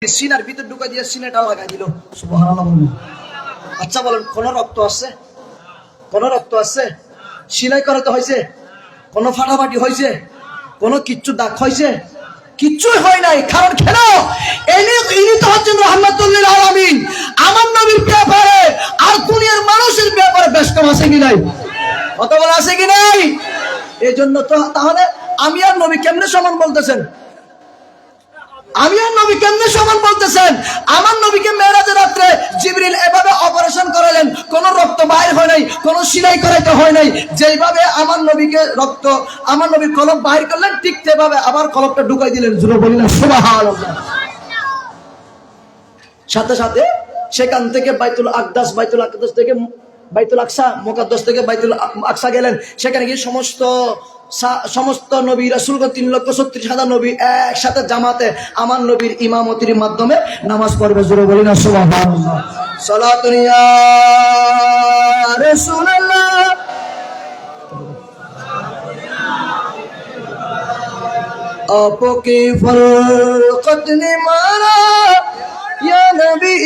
সিনার ভিতর ঢুকাই দিয়ে সিনাটা লাগাই দিল। সুবহানাল্লাহ। আচ্ছা বলেন, কোন রক্ত আছে? কোন রক্ত আছে? সিলাই করাতে হয়েছে? কোন ফাটাফাটি হয়েছে? কোন কিচ্ছু দাগ হয়েছে? কিচ্ছুই হয় নাই। কারণ কেন? ইনি তো হচ্ছেন রাহমাতুল লিল আলামিন। আমার নবীর ব্যাপারে আর দুনিয়ার মানুষের ব্যাপারে বেশ কম আছে কি নাই? কত বড় আছে কি নাই? এই জন্য তো তাহলে আমি আর নবী কেমনে সমান বলতেছেন? আমি আর নবী কেমনে সমান বলতেছেন? আমার নবীকে মেরাজের রাত্রে জিবরিল এভাবে অপারেশন করালেন, কোন রক্ত বাইর হয় নাই, কোন সিলাই করাইতে হয় নাই। যেইভাবে আমার নবীকে রক্ত, আমার নবীর কলব বাইর করলেন, ঠিক সেভাবে আবার কলবটা ঢুকাই দিলেন। জোরে বলেন সুবহানাল্লাহ। সাথে সাথে সেখান থেকে বাইতুল আকদাস থেকে বাইতুল আকসা মুকাদ্দাস থেকে বাইতুল আকসা গেলেন। সেখানে গিয়ে সমস্ত নবী রাসূলগণ 3,36,000 নবী একসাথে জামাতে আমার নবীর ইমামতির মাধ্যমে নামাজ পড়বে। জোরে বলি না সুবহানাল্লাহ। সালাতুন ইয়া রাসূলুল্লাহ, আপকে ফরকত নে মারা ইয়া নবী,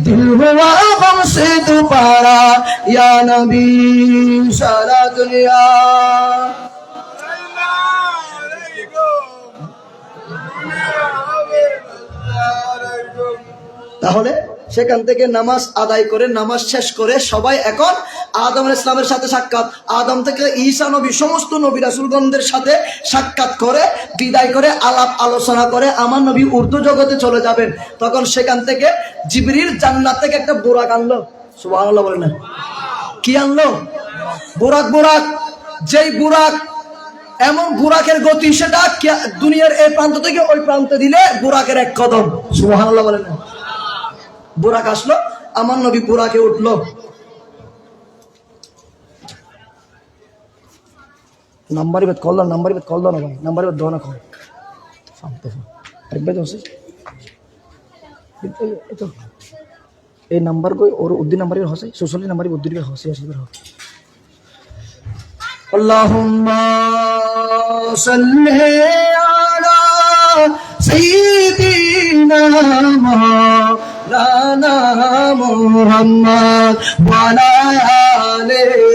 दिल हुआ हमसे दोबारा या नबी सारा दुनिया। তাহলে সেখান থেকে নামাজ আদায় করে, নামাজ শেষ করে সবাই এখন আদম আলাইহিস সালামের সাথে সাক্ষাৎ, আদম থেকে ঈসা নবী, সমস্ত নবী রাসূলগণদের সাথে সাক্ষাৎ করে বিদায় করে আলাপ আলোচনা করে আমার নবী উর্দু জগতে চলে যাবেন। তখন সেখান থেকে জিবরিল জান্নাত থেকে একটা বুরাক আনলো। সুবহানাল্লাহ বলেন না? কি আনলো? বুরাক। বুরাক, যেই বুরাক, এমন বুরাকের গতি সেটা দুনিয়ার এই প্রান্ত থেকে ওই প্রান্তে দিলে বুরাকের এক কদম। সুবহানাল্লাহ বলেন না? বুরাক আসলো, আমার নবী বুরাকে উঠলো। নাম্বারি বেদ কল দাও না ভাই, নাম্বারি বেদ দাও না কল একবার দোসে তো এই নাম্বার কই और उद्दी नंबर के हसे सोशली नंबर उद्दी के हसे हसे रहो। अल्लाहुम्मा सल्ली अला सय्यिदिना मौलाना मुहम्मद व अला आलिहि।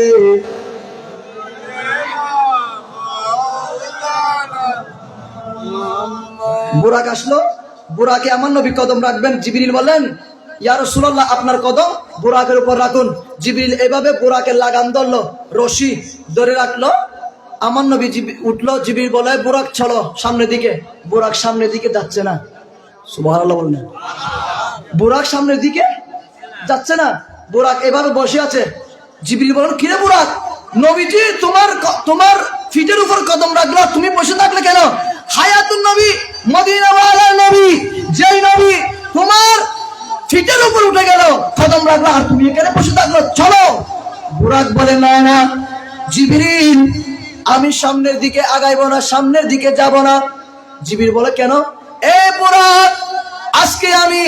বুরাক আসলো, বুরাকে আমার নবী কদম রাখবেন। জিবরিল বলেন, ইয়া রাসূলুল্লাহ, আপনার কদম বুরাকের উপর রাখুন। জিবরিল এভাবে বুরাকের লাগাম ধরলো, রশি ধরে রাখলো। আমার নবী উঠলো। জিবরিল বলে, বুরাক চলো সামনের দিকে। বুরাক সামনের দিকে যাচ্ছে না। সুবহানাল্লাহ বলেন। বুরাক সামনের দিকে যাচ্ছে না, বুরাক এভাবে বসে আছে। জিবরিল বলেন, কিরে বুরাক, নবীজি তোমার ফিটের উপর কদম রাখলো, তুমি বসে থাকলে কেন? হায়াতুন নবী, মদিনাওয়ালা নবী, যেই নবী তোমার ফিটের উপর উঠে গেল, কদম রাখলো, আর তুমি এখানে বসে থাকলো, চলো। বুরাক বলে, না না জিবরিল, আমি সামনের দিকে আগাইবো না, সামনের দিকে যাব না। জিবরিল বলে, কেন? এ বুরাক, আজকে আমি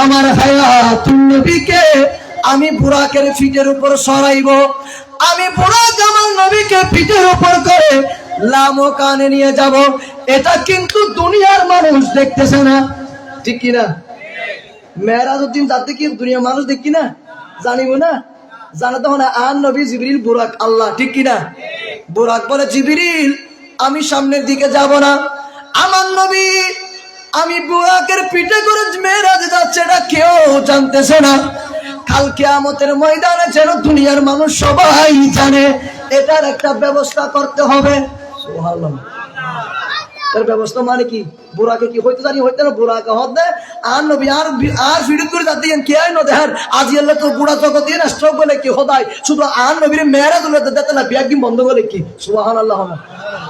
আমার হায়াতুন নবীকে আমি বুরাকের ফিটের উপর সরাইব। আমি বুরাক আমার নবীকে ফিটের উপর করে লামো কানে নিয়ে যাব। এটা কিন্তু দুনিয়ার মানুষ দেখতেছে না, ঠিক কিনা? মেরাজের দিন যাতে কি দুনিয়ার মানুষ দেখি না, জানিব না, জানাতে হয় না। আর নবী জিবরিল বুরাক আল্লাহ, ঠিক কিনা? বুরাক বলে, জিবরিল, আমি সামনের দিকে যাব না। আমার নবী আমি বুরাকের পিঠে করে মেরাজে যাচ্ছে, এটা কেউ জানতেছে না। কাল কিয়ামতের ময়দানে যেন দুনিয়ার মানুষ সবাই জানে, এটার একটা ব্যবস্থা করতে হবে। সুবহানাল্লাহ। এর ব্যবস্থা মানে কি? বুরাকে কি হইতে জানি হইতে না, বুরাকে হতে আর নবী আর ভিডিও করে যাতে কে আই ন দেখার আজি আল্লাহ তো বুড়া জগৎ দিয়ে না স্ট্রোক বলে কি হদায় শুধু আর নবীর মেয়েরা তুলে দিতে না, বিয়াকি বন্ধ বলে কি? সুবহানাল্লাহ।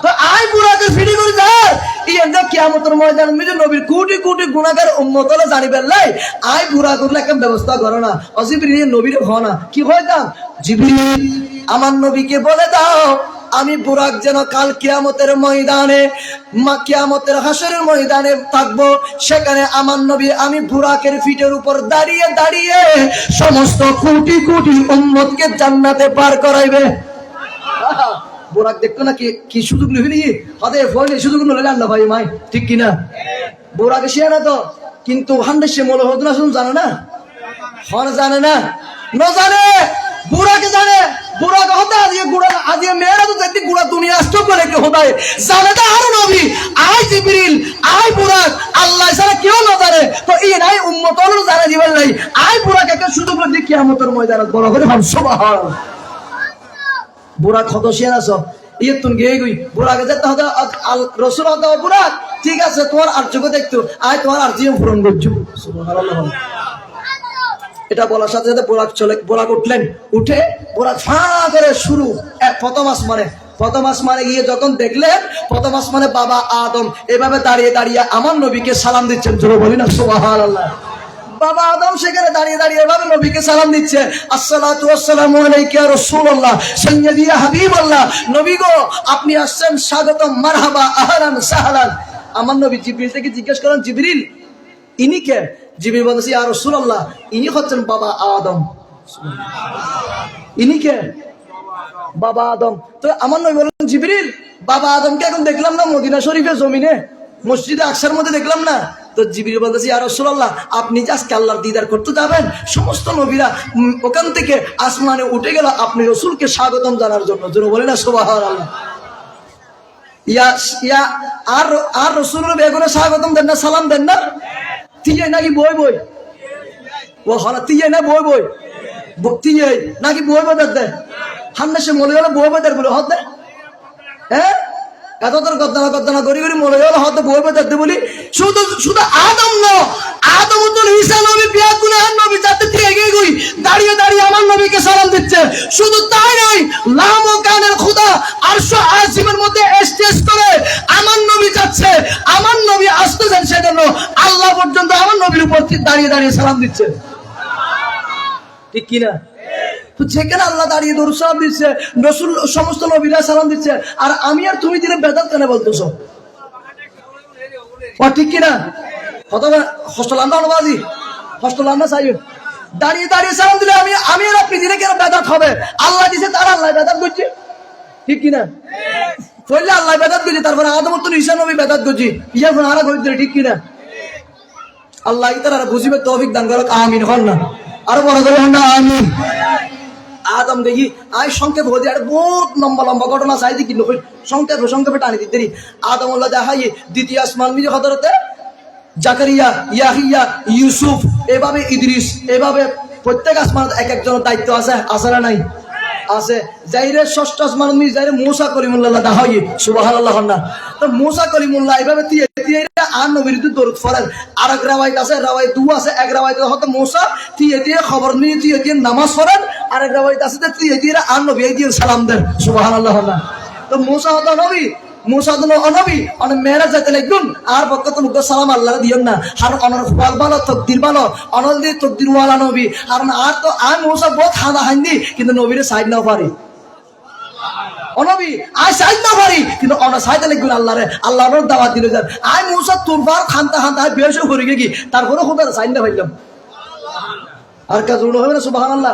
তো আই বুরাকে ভিডিও করে যার ইয়েন্দা কিয়ামতের ময়দানে মিজে নবীর কোটি কোটি গুনাহগার উম্মত হলে জানিবেন লাই আই বুরা করলে একটা ব্যবস্থা করো না। অজিবরিল নবীর হয় না, কি হয় দাম? জিবরিল, আমার নবীকে বলে দাও আমি বুরাক যেন কাল কিয়ামতের ময়দানে, কিয়ামতের হাসরের ময়দানে থাকবো, সেখানে আমার নবী আমি বুরাকের ফিটের উপর দাঁড়িয়ে দাঁড়িয়ে সমস্ত কোটি কোটি উম্মতকে জান্নাতে পার করাইবে। বুরাক দেখতো না কি সুযোগ নিবি হদে ফলে সুযোগ নলে আল্লাহ ভাই মাই, ঠিক কিনা? বুরাকে সে না তো, কিন্তু হান্ডে সে মনে হতো না, শুনুন জানে না, হন জানে না, ন জানে, বুড়াকে জানে, বুড়াকে হতে আজকে গুড়া, আজকে মেয়েরা তো দেখতে গুড়া দুনিয়া আসতে পারে কি হতায় জানে না আরো নবী, আই জিবরিল, আই বুড়াক, আল্লাহ ছাড়া কেউ না জানে, তো এই নাই উম্মত হলো জানে দিবেন নাই, আই বুড়াকে একটা সুযোগ দিয়ে কিয়ামতের ময়দানে বড় করে ভাব সুবহানাল্লাহ। বুড়া কত শেয়ার আছো, ইয়ে তুমি গিয়ে গই বুড়াকে যেতে হতে রসুল হতে বুড়াক, ঠিক আছে তোমার আর চোখে দেখতো, আয় তোমার আর জীবন পূরণ করছো, সুবহানাল্লাহ। এটা বলার সাথে সাথে বোরাক উঠলেন, উঠে বোরাক ফাঁ করে শুরু প্রথম আসমানে গিয়ে যখন দেখলেন, প্রথম আসমানে বাবা আদম এভাবে দাঁড়িয়ে দাঁড়িয়ে আমার নবীকে সালাম দিচ্ছেন, জোরে বলি না সুবহানাল্লাহ। বাবা আদম সেখানে দাঁড়িয়ে দাঁড়িয়ে এভাবে নবীকে সালাম দিচ্ছে, আসসালাতু ওয়াসসালামু আলাইকা ইয়া রাসূলুল্লাহ সাইয়্যিদি ইয়া হাবিবাল্লাহ, নবী গো আপনি আসছেন, স্বাগতম, মারহাবা, আহলান সাহলান। আমার নবী জিবরিল থেকে জিজ্ঞেস করেন, জিবরিল ইনি কে? জিবরিল বলতেছে, ইয়া রাসূলুল্লাহ ইনি হচ্ছেন বাবা আদম। ইনি কে? বাবা আদম। তো আমার নবী বললেন, জিবরিল বাবা আদমকে এখন দেখলাম না মদিনা শরীফের জমিনে, মসজিদে আকসার মধ্যে দেখলাম না। তো জিবরিল বলতেছে, ইয়া রাসূলুল্লাহ আপনি যে আজকে আল্লাহর দিদার করতে যাবেন, সমস্ত নবীরা ওখান থেকে আসমানে উঠে গেল আপনি রাসূলকে স্বাগতম জানার জন্য, জোরে বলেন না সুবহানাল্লাহ। আর রাসূলের বেগুনে স্বাগতম দেন না, সালাম দেন না, তিয়ে নাকি বই বই, ও হলা তিয়ে না বই বই, তিয়ে নাকি বই বই দে, হান্না সে মনে হলো বই বই দেয় বলে হতে, হ্যাঁ এত তোর গদ্দানা করি করি মনে হলো হতে বই বই দে বলি। শুধু শুধু আদম ন, আদম তো ঈসা নবী বিয়া গুনাহ নবী যাতে থেকে গই দাঁড়িয়ে দাঁড়িয়ে আমার নবীকে সালাম দিচ্ছে। শুধু তাই নয়, লাম ও কানের খোদা আরশ আজিমের মধ্যে স্টেজ করে আমার নবী যাচ্ছে, আমার নবী আসতেছেন, সেজন্য আল্লাহ পর্যন্ত আমার নবীর উপর দাঁড়িয়ে দাঁড়িয়ে সালাম দিচ্ছে, ঠিক কিনা? তো যেখানে আল্লাহ দাঁড়িয়ে দরুদ সালাম দিচ্ছে, রাসূল সমস্ত নবীরা সালাম দিচ্ছে, আর আমি আর তুমি দিলে বেদাত কেন বলতেছো? ও ঠিক কিনা? কত হস্টেল আন্দা অনুবাদী হস্টেল আন্দা চাই দাঁড়িয়ে দাঁড়িয়ে সালাম দিলে আমি আর আপনি দিলে কেন বেদাত হবে? আল্লাহ দিছে, তার আল্লাহ বেদাত করছে, ঠিক কিনা? পড়লে আল্লাহ বেদাত করছে, তারপরে আদম তো ঈসা নবী বেদাত করছি, ইয়া ফোন আরা করছে, ঠিক কিনা? আল্লাহ তারা বুঝিবে তৌফিক দান করুক, আমিন। হন না আরো বড় করে হন না আমিন। আদম দেখি আয় সংক্ষেপ হয়ে যায়, বহুত লম্বা লম্বা ঘটনা চাইদি কিন্তু সংক্ষেপে টানি দিতে। আদম আল্লাহ দেখাই দ্বিতীয় আসমান মিজে হযরতে জাকারিয়া, ইয়াহিয়া, ইউসুফ, এভাবে ইদ্রিস, এভাবে প্রত্যেক আসমানত এক একজনের দায়িত্ব আছে, আছে না নাই? আছে। যাইরে ষষ্ঠ আসমান মি যাইরে মুসা কলিমুল্লাহ দেখাই, সুবহানাল্লাহ। না তো মুসা কলিমুল্লাহ এভাবে দিয়ে দিয়ে আর নবীর দরুদ পড়েন। আর এক রাওয়ায়াত আছে, রাওয়ায়াত দু আছে, এক রাওয়ায়াতে হয়তো মুসা দিয়ে দিয়ে খবর নিয়ে দিয়ে দিয়ে নামাজ পড়েন, আর এক রাওয়ায়াত আছে দিয়ে দিয়ে আর নবী দিয়ে সালাম দেন, সুবহানাল্লাহ। না তো মুসা হতো নবী, মুসা হতো নবী, অনেক মেয়েরাজ যাইতে লাগবেন, আর পক্ষে তো মুখ সালাম আল্লাহ দিয়েন না, আর অনর ফল ভালো তকদির ভালো, অনল দিয়ে তকদির ওয়ালা নবী, আর আর তো আর মুসা বহুত হাদা হান্দি, কিন্তু নবীরে সাইড নাও পারি, অনবী আই সাইড না পারি, কিন্তু অনা সাইডে লিখবেন আল্লাহরে, আল্লাহর দাওয়াত দিলে যান। আই মুসা তুরবার খান্তা খান্তা আই বেশ হয়ে গেছি, তারপরে খোদার সাইড না পাইলাম, আর কাজ হবে না, সুবহানাল্লাহ।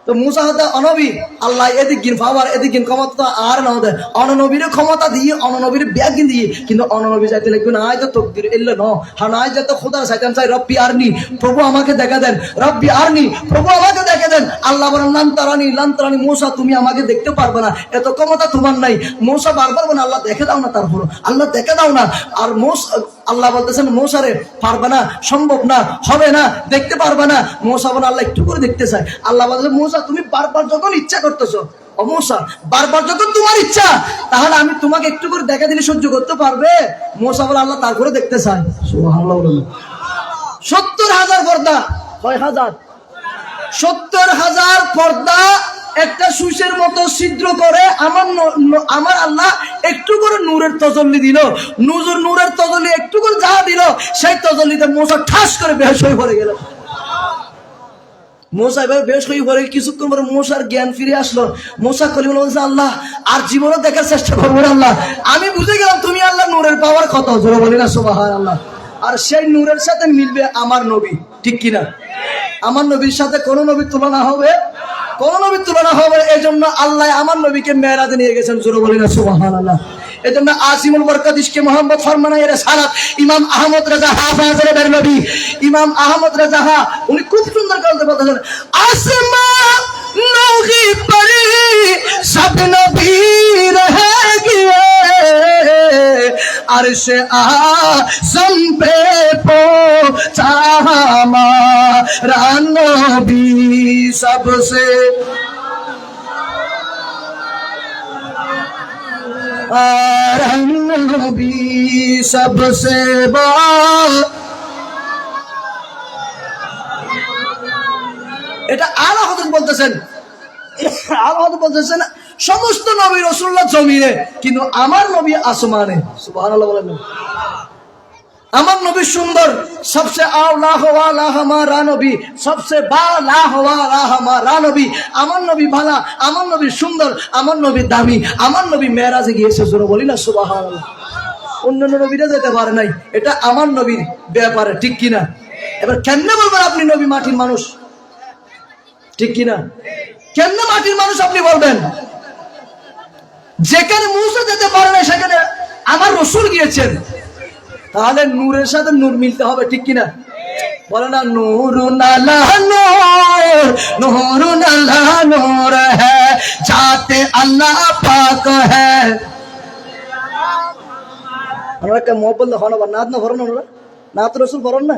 তো মুসা হতে অনবী, আল্লাহ এদিক গিন পাওয়ার এদিক গিন ক্ষমতা আর না হতে অননবীর ক্ষমতা দিয়ে অননবীর ব্যাগ গিন দিয়ে, কিন্তু অননবী যাইতে লিখবেন আয় তো তকদির এলে ন, হ্যাঁ আয় যাতে খোদার চাইতেন চাই রব্বি আরনি, প্রভু আমাকে দেখা দেন, রব্বি আরনি, প্রভু আমাকে দেখে দেন। আল্লাহ বলেন লান্তারানি মুসা তুমি আমাকে দেখতে পারবে না, এত ক্ষমতা তোমার নাই। মুসা বারবার বলেন আল্লাহ দেখে দাও না, তারপর আল্লাহ দেখে দাও না। আর আল্লাহ বলতেছেন মুসারে পারবে না, সম্ভব না, হবে না, দেখতে পারবে না। মুসা বলেন আল্লাহ একটু করে দেখতে চাই। আল্লাহ বলতেছেন মুসা তুমি বারবার যখন ইচ্ছা করতেছো, ও মুসা বারবার যখন তোমার ইচ্ছা, তাহলে আমি তোমাকে একটু করে দেখা দিলে সহ্য করতে পারবে? মুসা বলে আল্লাহ তারপরে দেখতে চাই, সুবহানাল্লাহ। 70,000 পর্দা, কয় হাজার? 70,000 পর্দা একটা সুইচের মতো ছিদ্র করে আমার আল্লাহ একটু করে নূরের তজল্লি দিল, নূরের তজল্লি একটু করে যা দিল, সেই তজল্লিতে মুসা ঠাস করে বেহুশ হয়ে পড়ে গেল। মুসা এবার বেশ হয়ে পড়ে, কিছুক্ষণ পরে মুসার জ্ঞান ফিরে আসলো। মুসা কলিমুল্লাহ বলছে আল্লাহ আর জীবনে দেখার চেষ্টা করবো না আল্লাহ, আমি বুঝে গেলাম তুমি আল্লাহ নূরের পাওয়ার কত, জোরে বলি না সুবহানাল্লাহ। আর সেই নূরের সাথে মিলবে আমার নবী, ঠিক কিনা? আমার নবীর সাথে কোন নবীর তুলনা হবে? কোন নবীর তুলনা হবে। এই জন্য আল্লাহ আমার নবীকে মেরাজে নিয়ে গেছেন, জোরে বলি না সুবহানাল্লাহ। এজন্য আসিমুল বরকত ইশকে মোহাম্মদ ফরমানায়ে রিসালাত ইমাম আহমদ রাজা হাফেজের নবী ইমাম আহমদ রাজা উনি খুব সুন্দর করে বলতেছেন আসমা নূহি পরি সব নবী रहेगी अर्श आज़म पे पहुंचा हमारा नबी सबसे नबी सबसे এটা আলা হযরত বলতেছেন আলা হযরত বলতেছেন সমস্ত নবী রাসূলুল্লাহ জমিনে কিন্তু আমার নবী আসমানে সুবহানাল্লাহ বলেন আমার নবী সুন্দর সবসে আলা ওয়ালা হামারা নবী সবসে বালা ওয়ালা হামারা নবী আমার নবী ভালো আমার নবী সুন্দর আমার নবী দামি আমার নবী মেরাজে গিয়েছে জোরে বলি না সুবহানাল্লাহ অন্যান্য নবীরা যেতে পারে নাই এটা আমার নবীর ব্যাপারে ঠিক কি না এবার কেমনে বলবেন আপনি নবী মাটির মানুষ ঠিক কি না কেমনে মাটির মানুষ আপনি বলবেন যেখানে মুসা যেতে পারে না সেখানে আমার রাসূল গিয়েছেন তাহলে নূরের সাথে নূর মিলতে হবে ঠিক কি না বলে না নূরুন আলা নূর নূরুন আলা নূর হ্যায় জাতে আল্লাহ পাক হ্যায় আমরা কে মোহাম্মদ হন বা নাত না ভরন না নাত রাসূল ভরন না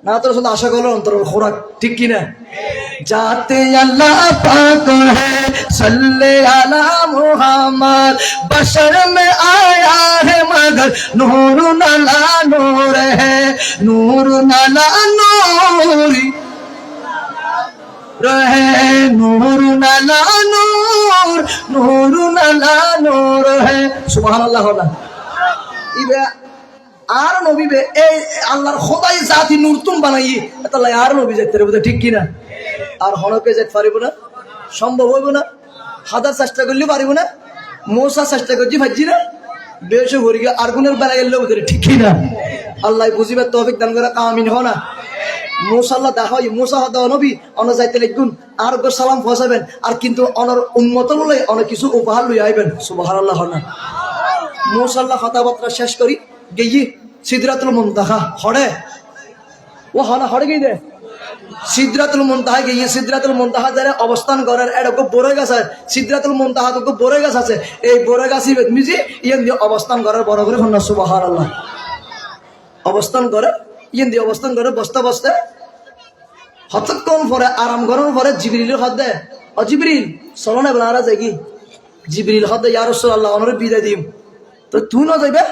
नात रसूल आशा करो अंतर खुराक ठीक की ना जाते अल्लाह पाक है सल्ले अला मुहम्मद बशर में आया है मगर नूर नला नूर है नूर नला नूर रहे नूर नला नूर नूर नला नूर है सुभान अल्लाह इबे আর নবী বে এই আল্লাহর খোদাই জাতি নূর তুম বানাই তাহলে আর নবী যেতে পারবে ঠিক কি না আর হনকে যেতে পারবো না সম্ভব হইব না হাজার চেষ্টা করলে পারিব না মোসা চেষ্টা করছি ভাজি না বেশে ভরি আর গুণের বেলা গেলে ঠিক কি না আল্লাহ বুঝিবার তৌফিক দান করে আমিন হ না মোসা আল্লাহ দেখা হয় মোসা হদা নবী অন যাইতে লিখুন আর গো সালাম ফসাবেন আর কিন্তু অনর উম্মত লই অনেক কিছু উপহার লই আইবেন সুবহানাল্লাহ না মোসা আল্লাহ কথাবার্তা শেষ করি গিয়ে সিদরাতুল মুনতাহা হড়ে ও হনা হড়ে গই দে সিদরাতুল মুনতাহা গিয়ে সিদরাতুল মুনতাহা যারা অবস্থান করার এরকম বড় গাছ আছে সিদরাতুল মুনতাহা তো বড় গাছ আছে এই বড় গাছই মিজি ইয়ান দিয়ে অবস্থান করার বড় করে হন্না সুবহানাল্লাহ অবস্থান করে ইয়ান দিয়ে অবস্থান করে বসতে বসতে হতক্ষণ পরে আরাম করার পরে জিবরিলের হাত দেয় ও জিবরিল চলো না বলারা যাই কি জিবরিল হাত দেয় ইয়া রাসূলুল্লাহ ওনারে বিদায় দিম তো তুই না যাইবে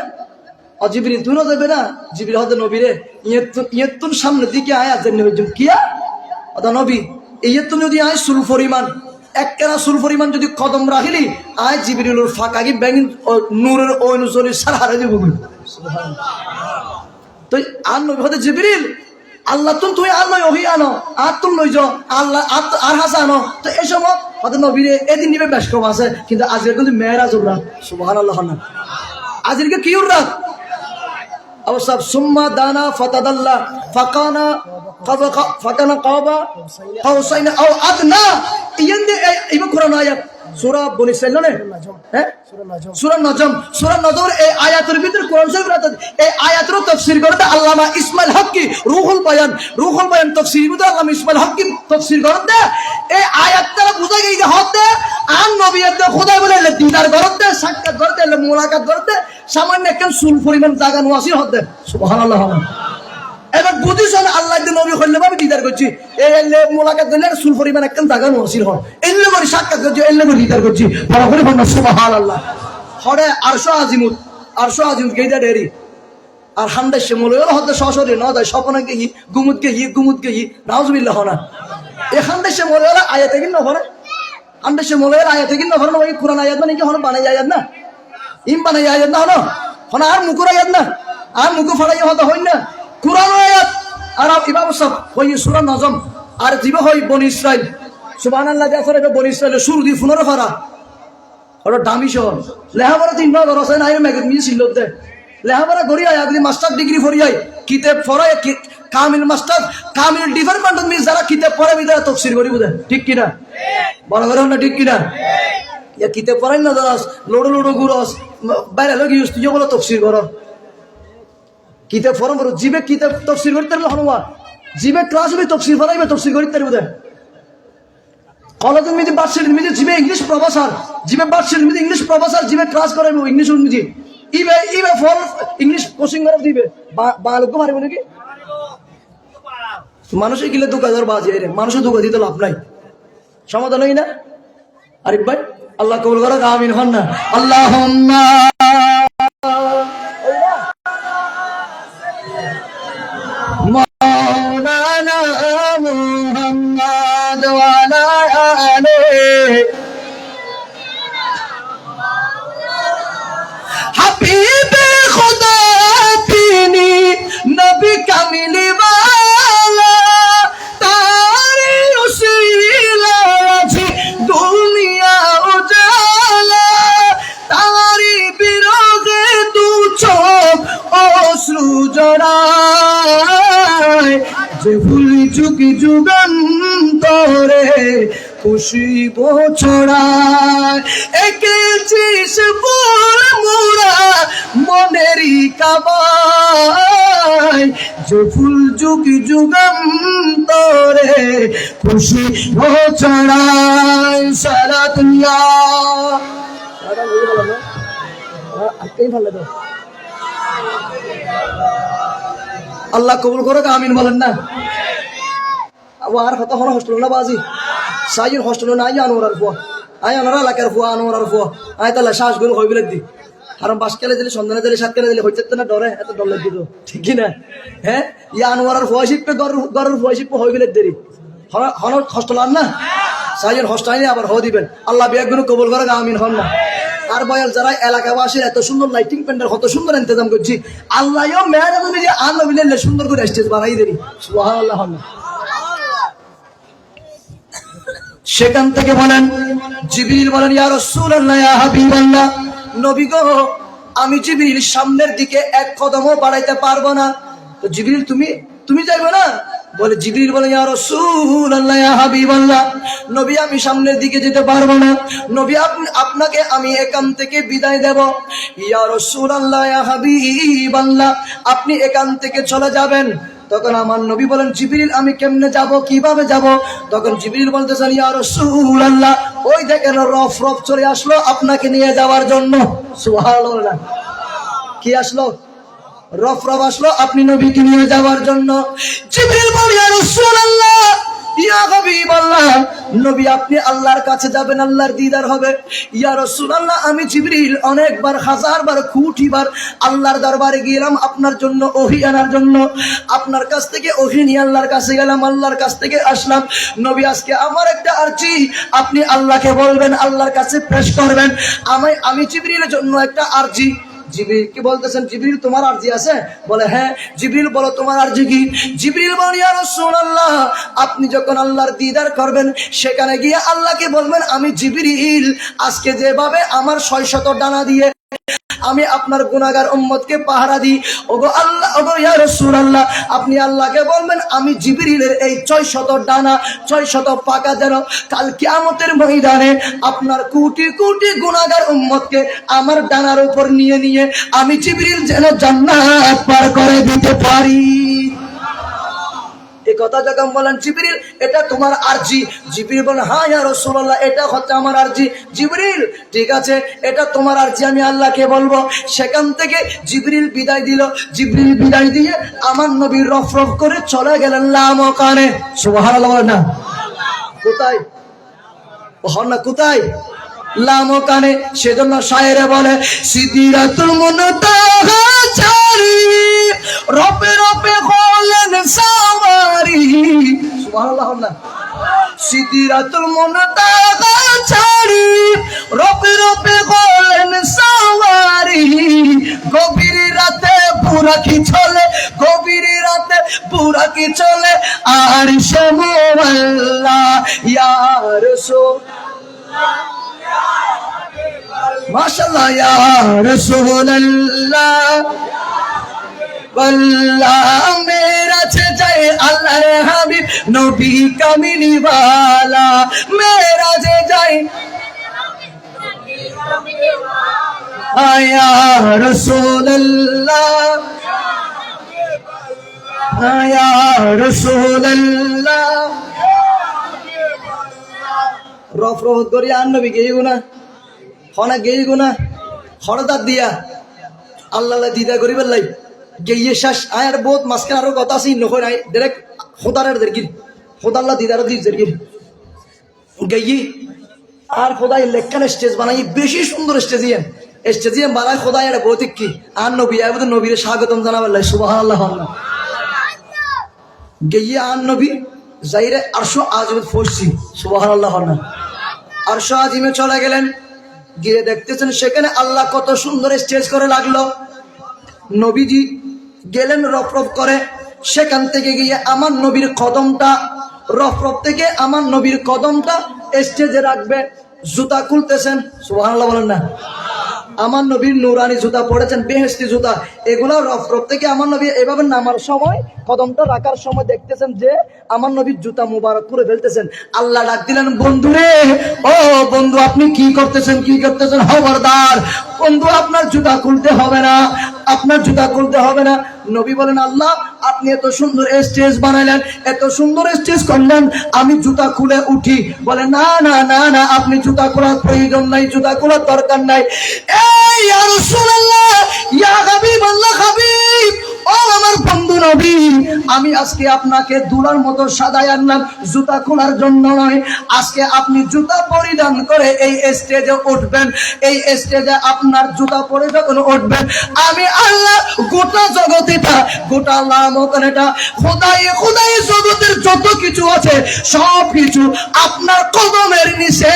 জিবরিল তুই না যাবে না জিবরিল হতে নবীরে ইয়েতুন সামনে দিকে আয় আজ নবী কিয়া অদা নবী ইয়েতুন যদি আয় সুল পরিমাণ এককেরা সুল পরিমাণ যদি কদম রাখিলি আয় জিবরিলের ফাঁকা কি ব্যাঙ নূরের অনুসরি সারা হারে দিব সুবহানাল্লাহ তো আর নবী হতে জিবরিল আল্লাহ তুমি আল্লাহ ওহি আনো আর তুমি লই যাও আল্লাহ আর হাসা আনো তো এই সময় হতে নবীরে এদিন নিবে বেশ কম আছে কিন্তু আজকে কিন্তু মেরাজুর রাত সুবহানাল্লাহ না আজকে কি রাত أو سب ثم دانا فتدلى فكان قاب قوسين أو أدنى يندي إيه قرآن آيات سورة بني إسرائيل نه سورة نجم এই আয়াতের ভিতর কোরআন শরীফ আছে এই আয়াতের তাফসীর করতে আল্লামা ইসমাইল হক্কি রুহুল বায়ান তাফসীর মধ্যে আল্লামা ইসমাইল হক্কি তাফসীর করতে এই আয়াতটা বুঝা গিয়ে হতে আন নবীয়তে খোদা বলে দিদার করতে সাক্ষাৎ করতে মুলাকাত করতে সামান্য একটা সুল পরিমাণ জায়গা নোয়াসি হতে সুবহানাল্লাহ এবার বুঝিছেন আল্লাহ যে নবী হইলে ভাবে দিদার করছি এই মুলাকাত দিলে সুল পরিমাণ একটা জায়গা নোয়াসি হয় এলে করে সাক্ষাৎ করছি এলে করে দিদার করছি বড় করে বলনা সুবহানাল্লাহ হরে আরশো আজিমুত গেইদা ডেরি আর হান্দাই শিমল হতে সশরীর ন যায় স্বপ্নে গিয়ে গুমুত গিয়ে নাউজুবিল্লাহ না এই হান্দাই শিমল আয়াতে কিন নভরে হান্দাই শিমল আয়াতে কিন নভরে ওই কোরআন আয়াত মানে কি হন বানাই আয়াত না ইম বানাই আয়াত না হন আর মুকুর আয়াত না আর মুকু ফড়াই হতে হই না কোরআন আয়াত আর ইমাম সব হই সূরা নজম আর জীব হই বনি ইসরাইল সুবহানাল্লাহ জাফর বনি ইসরাইলের শুরু দি 15 পারা ওরা দামি শহর লেহাপড়া 3 বার আছে না আইও মেগত মিছি লতে লেহাপড়া করি আয় আগলি মাস্টার ডিগ্রি ফরিয়াই কিতাব ফরায় কামিল মাস্টার কামিল ডিপার্টমেন্ট মি যারা কিতাব পড়ে বিদায় তাফসীর করি বুঝে ঠিক কি না বড় বড় না ঠিক কি না ইয়া কিতে পড়াই না দাস লোড়ো লোড়ো গুরস বাইরে লগি ইউজ তুই বলো তফসির করো কিতে ফরম করো জিবে কিতে তফসির করতে পারলে হনুমা জিবে ক্লাস হবে তফসির ফরাইবে তফসির করতে পারবে কলেজের মিজি বার্ষিক মিজি জিবে ইংলিশ প্রফেসর জিবে বার্ষিক মিজি ইংলিশ প্রফেসর জিবে ক্লাস করাইবে ইংলিশ মিজি ইবে ইবে ফর ইংলিশ কোচিং করে দিবে বালক মারিব নাকি মানুষের গিলে দুঃখাদার বাজে রে মানুষের দুঃখ দিতে লাভ নাই সমাধান হই না আরিফ ভাই আল্লাহ কবুল করো আমিন হন না আল্লাহুম্মা মাওলানা মুহাম্মদ ওয়া আলা আলিহি হাবিবে খুদা তিনি নবী কামিলি ওয়ালা তারি উসিলা আছে দুনিয়া উজালা তারি বিরহে দু চোখ অশ্রু জড়ায় যে ভুল চুকি যুগান্তরে খুশিব ছড়ায় এঁকেছিস ফুল মোরা মনেরই কাবায় যে ফুল যুগি যুগান্তরে খুশি ছড়ায় সারা দুনিয়া আল্লাহ কবুল করো আমিন বলেন না আর কত হন হোস্টেল না বাজি সাইয়ের হোস্টেল না আই আনোয়ার ফুয়া আই আনোয়ার এলাকার ফুয়া আনোয়ার ফুয়া আই তাহলে শ্বাস গুলো হইবিলে দি আর বাস কেলে দিলে সন্ধানে দিলে সাত কেলে দিলে হইতে না ডরে এত ডর লাগবে তো ঠিক না হ্যাঁ ইয়া আনোয়ার ফুয়া শিখবে গরুর ফুয়া শিখবে হইবিলে দেরি হন হোস্টেল আর না সাইয়ের হোস্টেল আবার হ দিবেন আল্লাহ বিয়াগুলো কবুল করো আমিন হন না আর বয়াল যারা এলাকাবাসীর এত সুন্দর লাইটিং প্যান্ডেল কত সুন্দর ইন্তজাম করছি আল্লাহও মেয়াদ যে আল্লাহ মিলে সুন্দর করে স্টেজ বানাই দেরি সুবহানাল্লাহ সেখান থেকে বলেন জিবরিল বলেন ইয়া রাসূলুল্লাহ ইয়া হাবিবাল্লাহ নবী গো আমি জিবরিল সামনের দিকে এক কদমও বাড়াইতে পারবো না তো জিবরিল তুমি যাইবে না বলে জিবরিল বলে ইয়া রাসূলুল্লাহ ইয়া হাবিবাল্লাহ নবী আমি সামনের দিকে যেতে পারবো না নবী আপনাকে আমি এখান থেকে বিদায় দেব ইয়া রাসূলুল্লাহ ইয়া হাবিবাল্লাহ আপনি এখান থেকে চলে যাবেন তখন আমার নবী বলেন জিবরিল আমি কেমনে যাব কিভাবে যাব তখন জিবরিল বলতেছেন ইয়া রাসূলুল্লাহ ওই দেখেন রফ চলে আসলো আপনাকে নিয়ে যাওয়ার জন্য সুবহানাল্লাহ কি আসলো রফ আসলো আপনি নবীকে নিয়ে যাওয়ার জন্য জিবরিল বলে ইয়া রাসূলুল্লাহ ইয়া হাবিবাল্লাহ নবী আপনি আল্লাহর কাছে যাবেন আল্লাহর দিদার হবে ইয়া রাসূলুল্লাহ আমি জিবরিল অনেকবার হাজারবার কোটিবার আল্লাহর দরবারে গেলাম আপনার জন্য ওহী আনার জন্য আপনার কাছ থেকে ওহী নিয়ে আল্লাহর কাছে গেলাম আল্লাহর কাছ থেকে আসলাম নবী আজকে আমার একটা আরজি আপনি আল্লাহকে বলবেন আল্লাহর কাছে পেশ করবেন আমি জিবরিলের জন্য একটা আরজি জিবরিল কি বলতেছেন জিবরিল তোমার আরজি আছে বলে হ্যাঁ জিবরিল বলো তোমার আরজি কি জিবরিল বলে ইয়া রাসূলুল্লাহ আপনি যখন আল্লাহর দিদার করবেন সেখানে গিয়ে আল্লাহকে বলবেন আমি জিবরিল আজকে যেভাবে আমার 600 ডানা দিয়ে আমি আপনার গুনাহগার উম্মতকে পাহারা দিই ওগো আল্লাহ ওগো ইয়া রাসূলুল্লাহ আপনি আল্লাহকে বলবেন আমি জিবরিলের এই 600 ডানা 600 পাকা যেন কাল কিয়ামতের ময়দানে আপনার কোটি কোটি গুনাহগার উম্মতকে আমার ডানার উপর নিয়ে নিয়ে আমি জিবরিল যেন জান্নাত পার করে দিতে পারি এই কথা যখন বলেন জিবরিল এটা তোমার আরজি জিবরিল বলেন হ্যাঁ ইয়া রাসূলুল্লাহ এটা হচ্ছে আমার আরজি জিবরিল ঠিক আছে এটা তোমার আরজি আমি আল্লাহকে বলবো সেখান থেকে জিবরিল বিদায় দিল জিবরিল বিদায় দিয়ে আমার নবী রফ করে চলে গেলেন লামকানে সুবহানাল্লাহ না কোথায় না কোথায় লামকানে সেজন্য শায়েরে বলে সিদরাতুল মুনতাহা চারি রপে রপে হলেন সাওয়ারি সুবহানাল্লাহ না সিদরাতুল মুনতাহা চারি রপে রপে হলেন সাওয়ারি গভীর রাতে পুরা কি চলে গভীর রাতে পুরা কি চলে আর শামুল্লাহ ইয়া রাসূলুল্লাহ মাশাআল্লাহ ইয়া রাসূলুল্লাহ আল্লাহ মেরাজে যায় আল্লাহর হাবিব নবী কামিলি ওয়ালা মেরাজে যায় ইয়া রাসূলুল্লাহ ইয়া রাসূলুল্লাহ রফ রফ করি আর নবী গেই গুনা হনা গেই গুনা হরদার দিয়া আল্লাহ দিদা করি বেলাই গেইয়ে শেষ আয়ার বহুত মাঝখানে আরো কথা আছে নকই নাই ডাইরেক্ট খোদারের দেরগির খোদাল্লাহ দিদার দিস দেরগির গেইয়ে আর খোদাই লেখান স্টেজ বানাই বেশি সুন্দর স্টেজিয়াম স্টেজিয়াম বানায় খোদাই এটা ভৌতিক কি আর নবী আবুদ নবীর স্বাগতম জানাবেন সুবহানাল্লাহ গেইয়ে আর নবী যাইরে আরশো আজিমে ফসছি সুবহানাল্লাহ আরশো আজিমে চলে গেলেন গিয়ে দেখতেছেন সেখানে আল্লাহ কত সুন্দর স্টেজ করে লাগলো নবীজি গেলেন রফ রফ করে সেখান থেকে গিয়ে আমার নবীর কদমটা রফ রফ থেকে আমার নবীর কদমটা স্টেজে রাখবে জুতা খুলতেছেন সুবহানাল্লাহ বলেন না আমার নবীর নুরানি জুতা পড়েছেন বেহেশতি জুতা এগুলো রফ রফ থেকে আমার নবী এভাবে নামার সময় কদমটা রাখার সময় দেখতেছেন যে আমার নবীর জুতা মুবারক করে ফেলতেছেন আল্লাহ ডাক দিলেন বন্ধু রে ও বন্ধু আপনি কি করতেছেন খবরদার বন্ধু আপনার জুতা খুলতে হবে না আপনার জুতা খুলতে হবে না নবী বলেন আল্লাহ আপনি এত সুন্দর স্টেজ বানাইলেন এত সুন্দর স্টেজ করলেন আমি জুতা খুলে উঠি বলে না না না না আপনি জুতা খোলার প্রয়োজন নাই জুতা খোলার দরকার নাই এই ইয়া রাসূলুল্লাহ ইয়া হাবিবাল্লাহ হাবিব ও আমার বন্ধু নবী আমি আজকে আপনাকে দুলার মতো সাজায় আনলাম জুতা খোলার জন্য নয় আজকে আপনি জুতা পরিধান করে এই স্টেজে উঠবেন এই স্টেজে আপনার জুতা পরে যখন উঠবেন আমি আল্লাহ গোটা জগতেটা গোটা আল্লাহ মতন এটা খোদাই জগতের যত কিছু আছে সব কিছু আপনার কদমের নিচে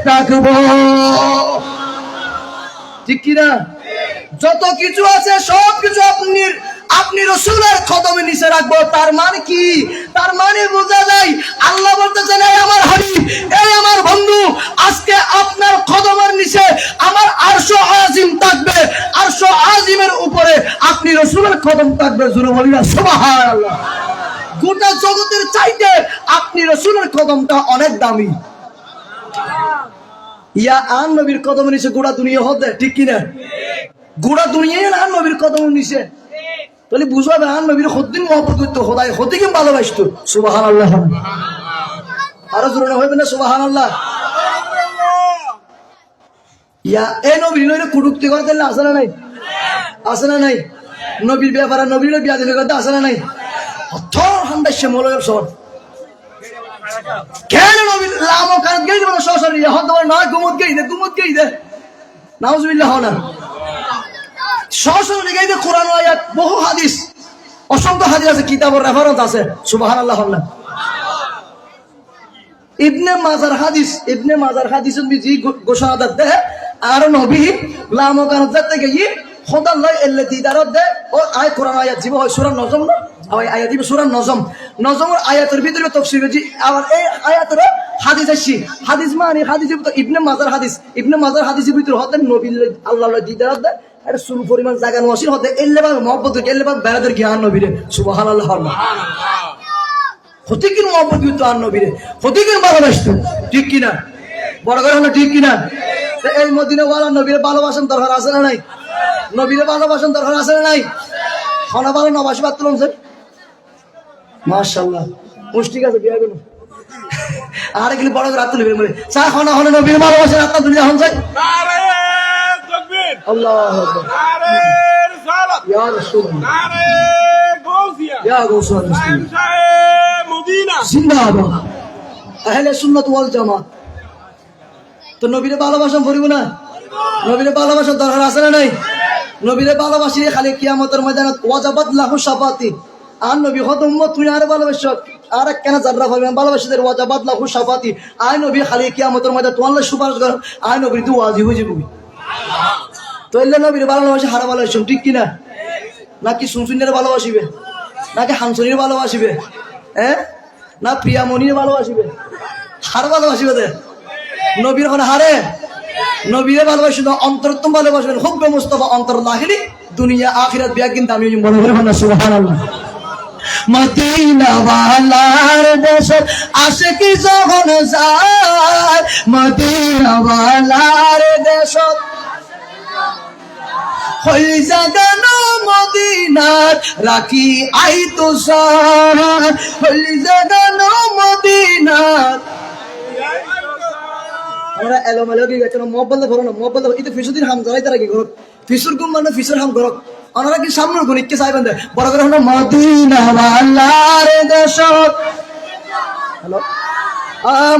রাখবো ঠিক কিনা যত কিছু আছে সব কিছু আপনি রাসূলের কদমের নিচে রাখবো তার মানে কি তার মানে বোঝা যায় আল্লাহ বলতেছেন এই আমার হাবিব এই আমার বন্ধু আজকে আপনার কদমের নিচে আমার আরশো আজিম থাকবে আরশো আজিমের উপরে আপনি রাসূলের কদম থাকবে জোরে বলি না সুবহানাল্লাহ গোটা জগতের চাইতে আপনি রাসূলের কদমটা অনেক দামি ইয়া আন নবীর কদমের নিচে গোটা দুনিয়া হতে ঠিক কিনা গোটা দুনিয়ায় আন নবীর কদমের নিচে তাহলে বুঝবে আন নবীর কতদিন মহব্বত করতো খোদাই কতদিন ভালোবাসতো সুবহানাল্লাহ আরো জোরে হবে না সুবহানাল্লাহ ইয়া এই নবীর লইলে কুটুক্তি করতে আছে না নাই আছে না নাই নবীর ব্যাপারে নবীর বিয়া দিলে করতে আছে না নাই অথর হান্দাসে মলয়ের সর কেন নবীর লামো কান গই দিবেন সরাসরি হদ নয় গুমত গই দে নাউজুবিল্লাহ না সরাসরি গই দে কোরআন আয়াত বহু হাদিস অসংখ্য হাদিস আছে কিতাবের রেফারেন্স আছে সুবহানাল্লাহ ইবনে মাজার হাদিস জি ঘোষণা দে আর নবী লামো কান যাতে গই খোদা লয় এলে দিদারত দে ও আয় কোরআন আয়াত জীব হয় সূরা নজম না আয় আয়াত দিব সূরা নজমের আয়াতের ভিতরে তাফসীর জি আর এই আয়াতের হাদিস আছে হাদিস মানে হাদিস তো ইবনে মাজার হাদিসের ভিতরে হতেন নবী আল্লাহর দিদারত দে আর সুল পরিমাণ জায়গা নসির হতে এলে বা মহব্বত এলে বা বেরাদের জ্ঞান নবীরে সুবহানাল্লাহ হতিকির মহব্বত করতো আর নবীরে হতিকির ভালোবাসতো ঠিক কিনা বড় করে হলো ঠিক কিনা এই মদিনাওয়ালা নবীরে ভালোবাসেন দরকার আছে না নাই নবীরে ভালোবাসেন দরকার আছে না নাই খানা ভালো নবাসী বাদ তুলুন স্যার মাশাআল্লাহ পুষ্টি আছে বিয়া গুলো আর এগুলি বড় করে রাত তুলবে বলে চা খানা হলে নবীর ভালোবাসেন আপনার দুনিয়া হন যায় নারে তাকবীর আল্লাহু আকবার নারে রিসালাত ইয়া রাসূলুল্লাহ নারে গাউসিয়া ইয়া গাউসুল মুসলিম মদিনা জিন্দাবাদ আহলে সুন্নাত ওয়াল জামাত তো নবীরে ভালোবাসা ভরিব না নবীরে ভালোবাসা দরকার আছে না নাই নবীরে ভালোবাসিলে খালি কিয়ামতের ময়দানে ওয়াজাবাত লাহু শাফাতি আর নবী হত উম্মত তুই আর ভালোবাসো আর কেন জাররা ভাবে ভালোবাসিদের ওয়াজাবাত লাহু শাফাতি আই নবী খালি কিয়ামতের ময়দানে তোমার সুপারিশ কর আই নবী তুই ওয়াজি হয়ে যাবি তো এলে নবীরে ভালোবাসা হারা ভালোবাসো ঠিক কিনা নাকি সুনসুনের ভালোবাসিবে নাকি হামসনির ভালোবাসিবে হ্যাঁ না প্রিয়ামণির ভালোবাসিবে হার ভালোবাসিবে দে নবীর হন হারে নবীরে ভালোবাসেন অন্তরত্ব ভালোবাসবেন হুব্বে মুস্তাফা অন্তর লাহিরি দুনিয়া আখিরাত বিয়া কিন্তু আমি মনে করে না সুবহানাল্লাহ মদিনা ওয়ালার দেশ আশিকি যখন যায় মদিনা ওয়ালার দেশ হইল জাগানো মদিনাত রাখি আইতো সার হইল জাগানো মদিনাত আমরা এলোমেলো কি গেছে না মোবাইল ধরো না মোবাইল এটা ফিসুদিন হাম ধরাই তারা কি করো ফিসুর গুম মানে ফিসুর হাম করো ওনারা কি সামনে গণিতকে চাইবেন দেয় বড় করে হলো মদিনা ওয়ালার দেশ হ্যালো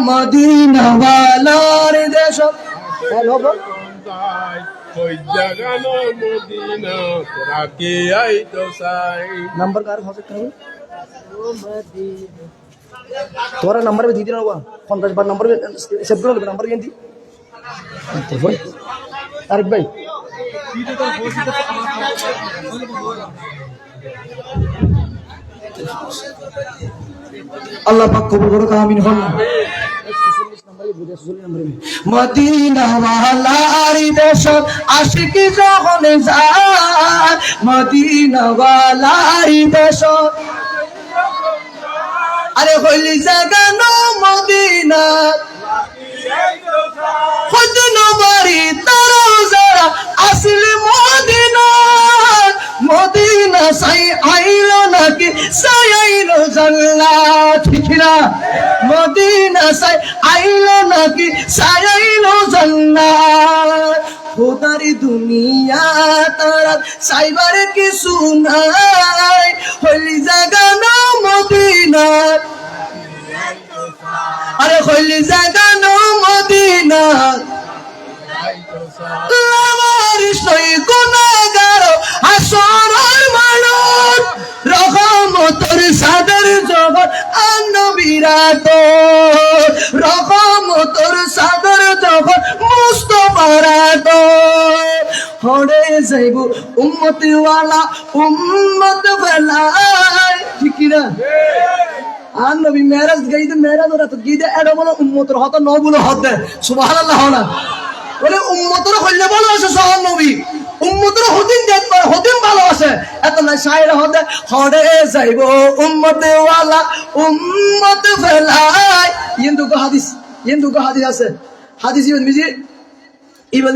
মদিনা ওয়ালার দেশ হ্যালো नंबर कार हो सकता है तुम्हारा नंबर भी दीदी ना हुआ 50 बार नंबर सेव करो नंबर क्या थी तारिक भाई अल्लाह पाक कबूल करो आमीन মদিনা ওয়ালার দেশ আশিকি যখন যায় মদিনা ওয়ালার দেশ আরে হইলি জাগানো মদিনা খোঁজ নবরি তারা যারা আসলে মদিনা মদিনা সাই আইলো নাকি সাই আইলো জান্নাত ঠিক না মদিনা সাই আইলো নাকি সাই আইলো জান্নাত খোদারি দুনিয়া তারা সাইবার কিছু নাই হইলি জাগানো মদিনা আরে হইলি জাগানো মদিনা লামারিস নই গুনাহগার আসরের মানুষ রহমতের সাদের জগৎ নবীরাত রহমতের সাদের জগৎ মুস্তাফারাত হড়ে যাইব উম্মতি ওয়ালা উম্মত ফেলাই ঠিক না আর নবী মেরাজ গাইতে মেরাজ ওরা তো গিয়ে এড বলো উম্মতের হত ন বলো হতে সুবহানাল্লাহ না বলে উম্মতের হইলে বলো আছে সহ নবী উম্মতের হদিন দেখবার হদিন ভালো আছে এত না শায়র হতে হড়ে যাইব উম্মতে ওয়ালা উম্মত ফেলাই ইন্দুকো হাদিস আছে হাদিস ইবন মিজি ইবন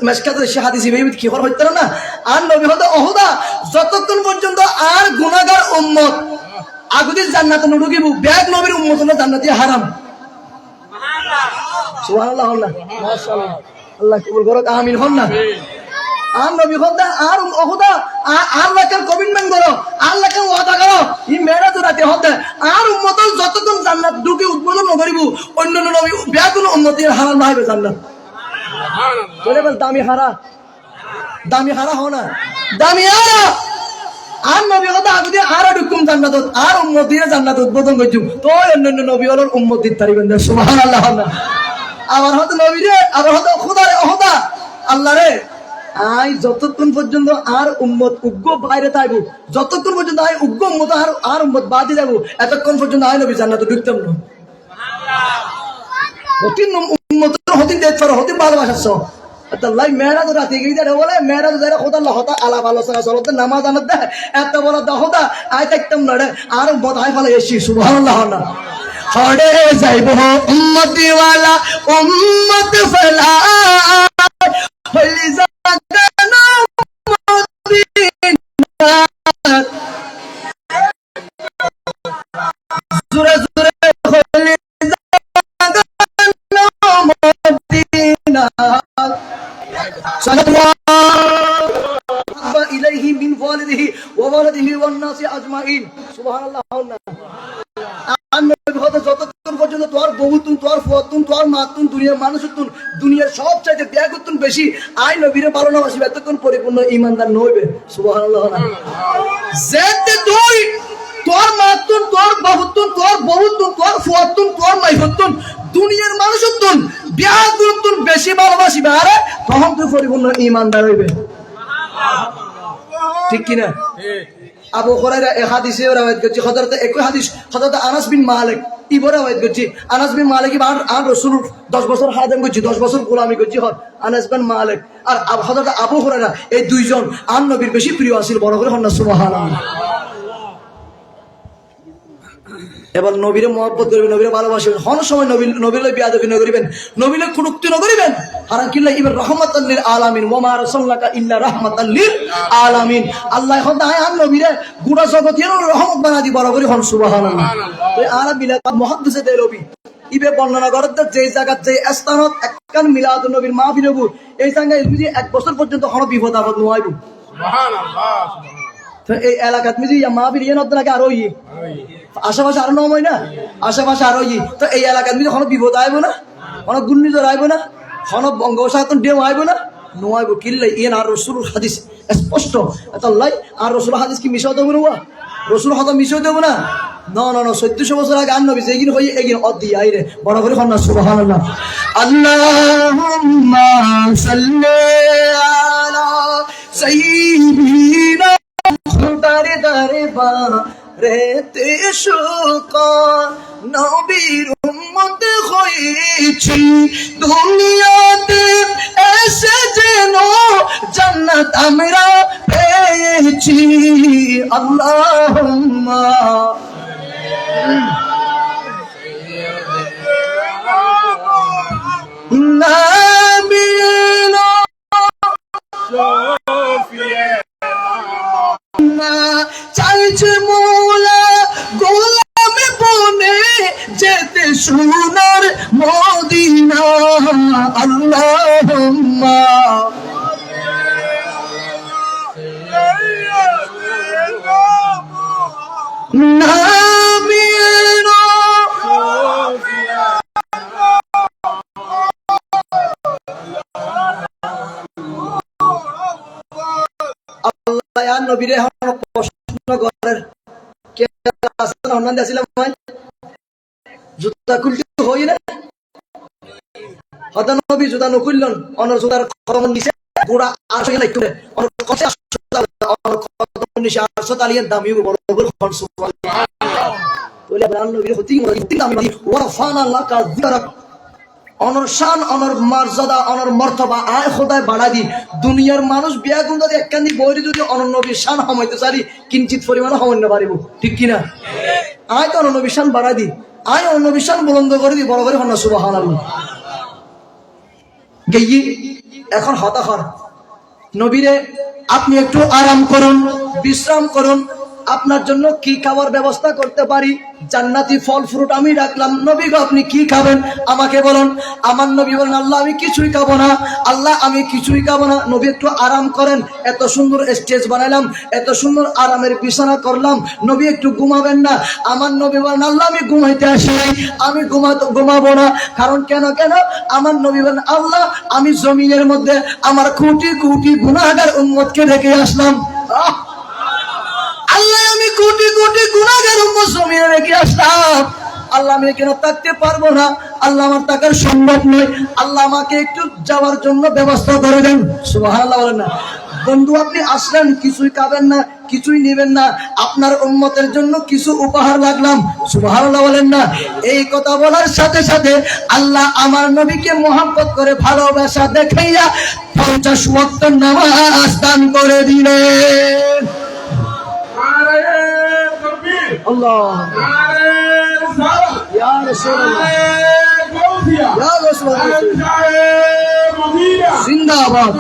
মেশকাত সে হাদিস ইবন কি হর হইতো না আর নবী হতে অহদা যতক্ষণ পর্যন্ত আর গুনাহগার উম্মত আগুদিস জান্নাতে নুডুকিব ব্যাগ নবীর উম্মত না জান্নাতি হারাম সুবহানাল্লাহ মাশাআল্লাহ আল্লাহ কবুল করো আমিন হন না আর নবী হতে আর অহদা আর লাকের কমিটমেন্ট করো আর লাকের ওয়াদা করো ই মেরাজ রাতে হতে আর উম্মত যতক্ষণ জান্নাত ঢুকে উদ্বোধন নকরিব অন্য নবী ব্যাগ কোন উম্মতের হারাম না হবে জান্নাত বলে বল দামি হারা হও না দামি হারা আর নবী হতে আগুদি আর ঢুকুম জান্নাত আর উম্মতের জান্নাত উদ্বোধন করছুম তো অন্য নবী হলোর উম্মতির তারিবেন সুবহানাল্লাহ আমার হতে নবী রে আমার হতে খোদা রে অহদা আল্লাহ রে আই যতক্ষণ পর্যন্ত আর উম্মত উগ্র বাইরে থাকবো যতক্ষণ পর্যন্ত আই উগ্র উম্মত আর উম্মত বাদে যাবো এতক্ষণ পর্যন্ত আই নবী জান্নাতে ঢুকতাম না হতিন উম্মতের হতিন দেখতে পারো হতিন ভালোবাসাচ্ছ আল্লাহ মেরাজ রাতে গিয়ে দেয় বলে মেরাজ দেয় খোদা লহতা আলাপ আলোচনা চলতে নামাজ আনাত দেয় এত বড় দহদা আই দেখতাম না রে আর উম্মত আই ফলে এসি সুবহানাল্লাহ না হড়ে যাইব উম্মতি ওয়ালা উম্মত ফেলা হইলি জাগানো মদিনা জোরে জোরে হইলি জাগানো মদিনা সাল্লাল্লাহু ইলাইহি মিন ওয়ালিদিহি ওয়া ওয়ালিদিহি ওয়ান নাসি আজমাইন সুবহানাল্লাহ যতক্ষণ পর্যন্ত তোর বহুতুন তোর ফুয়াতুন তোর মাতুন দুনিয়ার মানুষতুন দুনিয়ার সব চাইতে ব্যাগুতুন বেশি আই নবীরে ভালো না বাসিবে এতক্ষণ পরিপূর্ণ ঈমানদার নইবে সুবহানাল্লাহ যেতে তুই তোর মাতুন তোর বহুতুন তোর বহুতুন তোর ফুয়াতুন তোর মাইফতুন দুনিয়ার মানুষতুন ব্যাগুতুন বেশি ভালোবাসিবে আরে তখন তুই পরিপূর্ণ ঈমানদার হইবে ঠিক কি না আবু হুরায়রা এই হাদিসে রওয়ায়াত করছে হযরত একই হাদিস হযরত আনাস বিন মালিক ইবো রওয়ায়াত করছে আনাস বিন মালিক আর রাসূল 10 বছর খাদেম করছে 10 বছর গোলামি করছে আনাস বিন মালিক আর হযরত আবু হুরায়রা এই দুইজন আর নবীর বেশি প্রিয় আছিল বড় করে হন সুবহানাল্লাহ এবার নবীরে মহব্বত করবেন, নবীরে ভালোবাসবেন, হন সময় নবীরে বিয়াদবি করিবেন, নবীরে কুনুক্তি করিবেন। হারান কিল্লা ইবার রহমাতাল লিল আলামিন ওয়া মা আরসালনাকা ইল্লা রাহমাতাল লিল আলামিন। আল্লাহ এখন দায় আন নবীরে গোটা জগতের রহমত বানা দি বড় করে হন সুবহানাল্লাহ। তো আর মিলাদ মুহাদ্দিসে দে রবি ইবে বর্ণনা করতে যে জায়গা যে স্থানত একখান মিলাদুন নবীর মাহফিল হবো, এই জায়গায় যদি 1 বছর পর্যন্ত হন বিপদ আপদ নয়াইবো সুবহানাল্লাহ। তো এই এলাকাত মিজি মাহফিল ইয়ে নদ লাগে আর ওই আশেপাশে আরো নয় না, আশেপাশে আরো তো এই এলাকার মধ্যে কোনো বিপদ আইব না, কোনো ঘূর্ণিঝড় আইব না, কোনো বঙ্গোপসাগর ঢেউ আইব না, নোয়াইব কিল্লাই ইয়েন আর রসুল হাদিস স্পষ্ট তাল্লাই। আর রসুল হাদিস কি মিশাও দেবো না, রসুল হয়তো মিশাও দেবো না, না 1400 বছর আগে আন্ন বিছে এগিন হয়ে এগিন অদ্দি আইরে বড় করে খন্না সুবহানাল্লাহ। আল্লাহুম্মা সাল্লি আলা সাইয়্যিদিনা খুদারে দরবার রেতে শুকর নবীর উম্মত হয়েছি দুনিয়াতে এসে যেন জান্নাত আমরা পেয়েছি। আল্লাহুম্মা নাবিয়িনা চাইছে মোলা গোলামে বনে যেতে সোনার মদিনা। আল্লাহুম্মা নাবিয়িনা আল্লাহ নবীরে প্রশ্ন করেন কে আসেন অনলাইন দিছিলাম ভাই জুতা খুলতে হই না হদা নবী জুতা নকুলন অনর জুতার খরমন দিছে গোড়া আর সঙ্গে লাগতে অনর কত অনর কত নিশা 800 তালিয়ান দামি বড় বড় খন সুবহানাল্লাহ। বলে প্রাণ নবীর হতি দামি ওয়া ফানা লাকা যিকরাক অনর শান অনর মর্যাদা অনর মর্তবা আয় খোদায় বাড়া দি দুনিয়ার মানুষ বিয়া গুণ যদি একখানি বইরে যদি অনর নবীর শান হমাইতে চারি কিঞ্চিত পরিমাণে হমান্য পারিব ঠিক কিনা। আয় তো অনর নবীর শান বাড়া দি আয় অনর নবীর শান বুলন্দ করে দি বড় করে হন্না সুবহানাল্লাহ। গেই এখন হতাহর নবীরে আপনি একটু আরাম করুন, বিশ্রাম করুন, আপনার জন্য কি খাবার ব্যবস্থা করতে পারি, জান্নাতি ফল ফ্রুট আমি রাখলাম। নবী গো আপনি কি খাবেন আমাকে বলুন। আমার নবী বলেন আল্লাহ আমি কিছুই খাবো না, আল্লাহ আমি কিছুই খাবো না। নবী একটু আরাম করেন, এত সুন্দর স্টেজ বানাইলাম, এত সুন্দর আরামের বিছানা করলাম, নবী একটু ঘুমাবেন না। আমার নবী বলেন আল্লাহ আমি ঘুমাইতে আসি নাই, আমি ঘুমাবো না। কারণ কেন আমার নবী বলেন আল্লাহ আমি জমিনের মধ্যে আমার কোটি কোটি গুনাহগার উম্মতকে রেখে আসলাম। আল্লাহ আমি কোটি কোটি গুনাহগার উম্মত জমিনে রেখে আসলাম, আল্লাহ আমি কেন থাকতে পারবো না, আল্লাহ আমার থাকার সম্ভব নয়, আল্লাহ আমাকে একটু যাওয়ার জন্য ব্যবস্থা করে দেন। সুবহানাল্লাহ বলেন না। বন্ধু আপনি আসলেন কিছুই খাবেন না, কিছুই নেবেন না, আপনার উম্মতের জন্য কিছু উপহার রাখলাম। সুবহানাল্লাহ বলেন না। এই কথা বলার সাথে সাথে আল্লাহ আমার নবীকে মহব্বত করে ভালোবাসা দেখাইয়া 50 ওয়াক্ত নামাজ দান করে দিলেন। আল্লাহ ইয়া রাসূলুল্লাহ ইয়া রাসূলুল্লাহ জিন্দাবাদ।